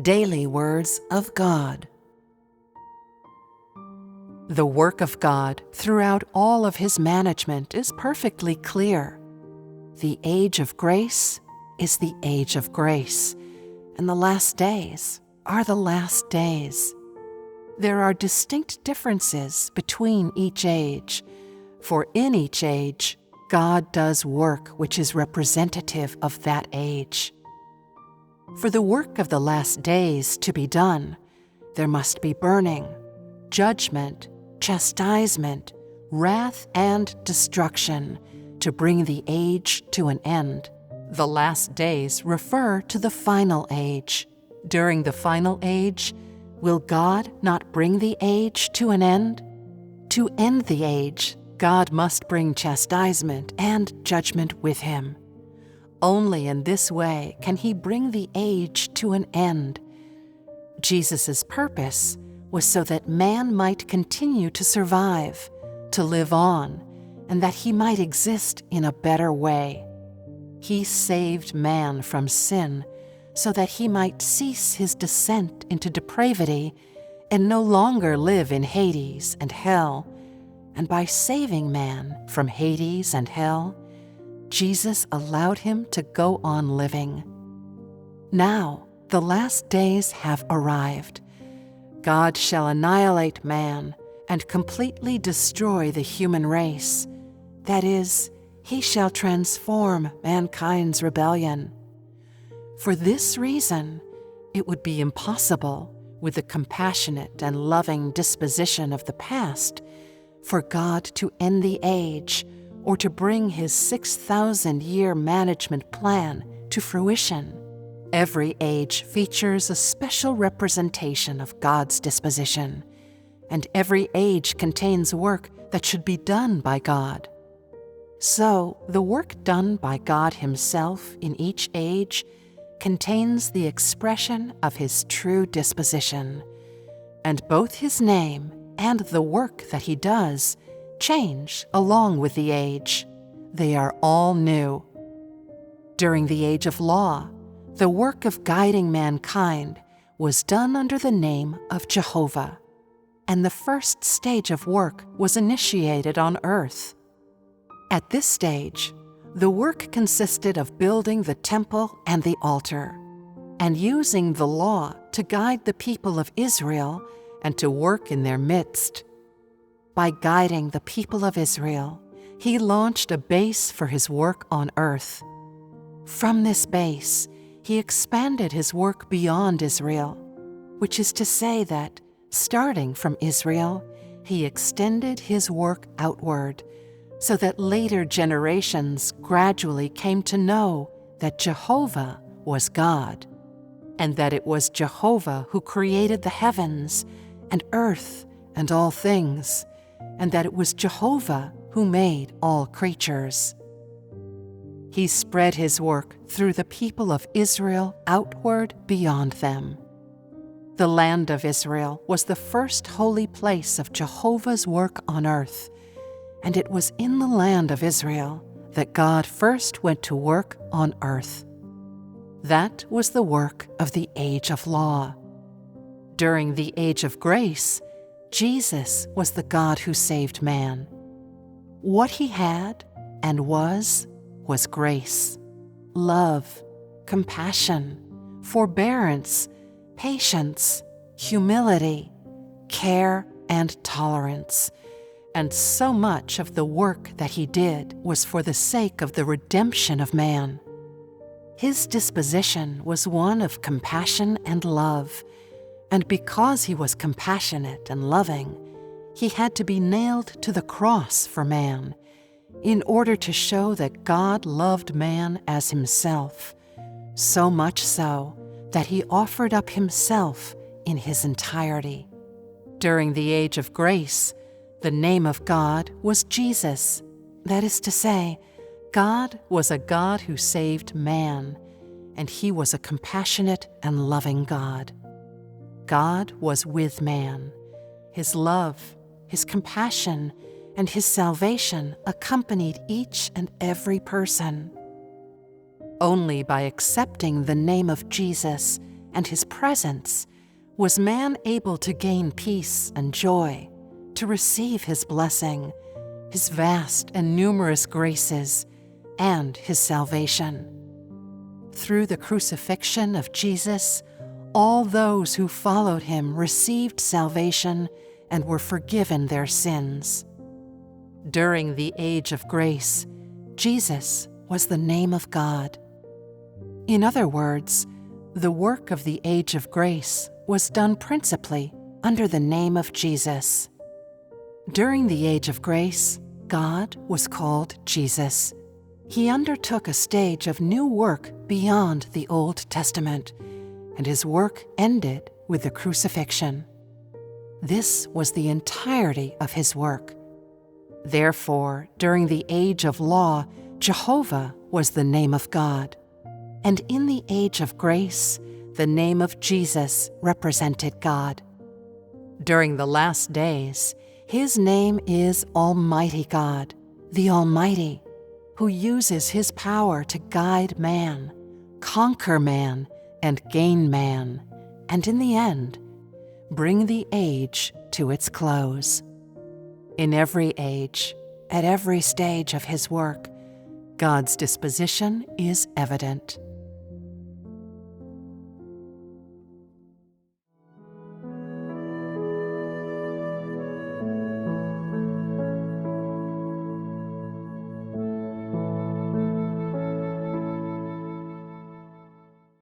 Daily Words of God. The work of God throughout all of His management is perfectly clear. The age of grace is the age of grace, and the last days are the last days. There are distinct differences between each age, for in each age, God does work which is representative of that age. For the work of the last days to be done, there must be burning, judgment, chastisement, wrath, and destruction to bring the age to an end. The last days refer to the final age. During the final age, will God not bring the age to an end? To end the age, God must bring chastisement and judgment with Him. Only in this way can He bring the age to an end. Jesus' purpose was so that man might continue to survive, to live on, and that he might exist in a better way. He saved man from sin so that he might cease his descent into depravity and no longer live in Hades and hell. And by saving man from Hades and hell, Jesus allowed him to go on living. Now, the last days have arrived. God shall annihilate man and completely destroy the human race. That is, He shall transform mankind's rebellion. For this reason, it would be impossible, with the compassionate and loving disposition of the past, for God to end the age or to bring His 6,000-year management plan to fruition. Every age features a special representation of God's disposition, and every age contains work that should be done by God. So, the work done by God Himself in each age contains the expression of His true disposition, and both His name and the work that He does change along with the age. They are all new. During the age of law, the work of guiding mankind was done under the name of Jehovah, and the first stage of work was initiated on earth. At this stage, the work consisted of building the temple and the altar, and using the law to guide the people of Israel and to work in their midst. By guiding the people of Israel, He launched a base for His work on earth. From this base, He expanded His work beyond Israel, which is to say that, starting from Israel, He extended His work outward, so that later generations gradually came to know that Jehovah was God, and that it was Jehovah who created the heavens and earth and all things, and that it was Jehovah who made all creatures. He spread His work through the people of Israel outward beyond them. The land of Israel was the first holy place of Jehovah's work on earth, and it was in the land of Israel that God first went to work on earth. That was the work of the age of law. During the age of grace, Jesus was the God who saved man. What He had and was grace, love, compassion, forbearance, patience, humility, care, and tolerance. And so much of the work that He did was for the sake of the redemption of man. His disposition was one of compassion and love, and because He was compassionate and loving, He had to be nailed to the cross for man, in order to show that God loved man as Himself, so much so that He offered up Himself in His entirety. During the age of grace, the name of God was Jesus. That is to say, God was a God who saved man, and He was a compassionate and loving God. God was with man. His love, His compassion, and His salvation accompanied each and every person. Only by accepting the name of Jesus and his presence, was man able to gain peace and joy, to receive his blessing, his vast and numerous graces, and his salvation. Through the crucifixion of Jesus, all those who followed him received salvation and were forgiven their sins. During the age of grace, Jesus was the name of God. In other words, the work of the age of grace was done principally under the name of Jesus. During the age of grace, God was called Jesus. He undertook a stage of new work beyond the Old Testament, and his work ended with the crucifixion. This was the entirety of his work. Therefore, during the age of law, Jehovah was the name of God. And in the age of grace, the name of Jesus represented God. During the last days, his name is Almighty God, the Almighty, who uses his power to guide man, conquer man, and gain man, and in the end, bring the age to its close. In every age, at every stage of his work, God's disposition is evident.